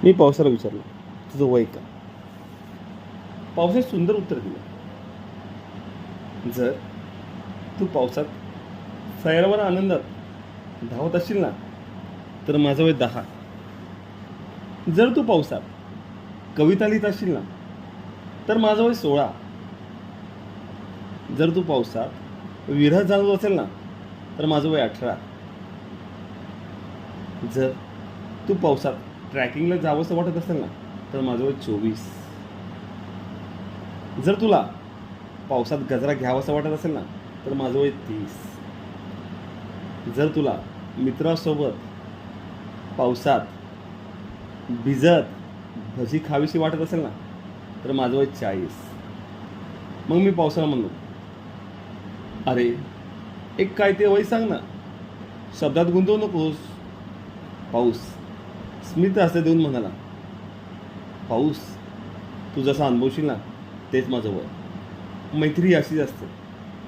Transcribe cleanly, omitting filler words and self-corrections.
मी पावसाला विचारलं, तुझं वय का? पावसाने सुंदर उत्तर दिलं, जर तू पावसात सैरावर आनंदात धावत असशील ना, तर माझं वय 10. जर तू पावसात कविता लिहित असशील ना, तर माझं वय 16. जर तू पावसात विरह जाणवत असेल ना, तर माझं वय 18. जर तू पावसात ट्रॅकिंगला जावंसं वाटत असेल ना, तर माझं वय 24. जर तुला पावसात गजरा घ्यावासा वाटत असेल ना, तर माझं वय 30. जर तुला मित्रासोबत पावसात भिजत भजी खावीशी वाटत असेल ना, तर माझं वय 40. मग मी पावसाला म्हणलो, अरे एक काय ते वय सांग ना, शब्दात गुंतवू नकोस. पाऊस स्मित हास्य देऊन म्हणाला, पाऊस तू जसा अनुभवशील ना, तेच माझं वय. मैत्री अशीच असते.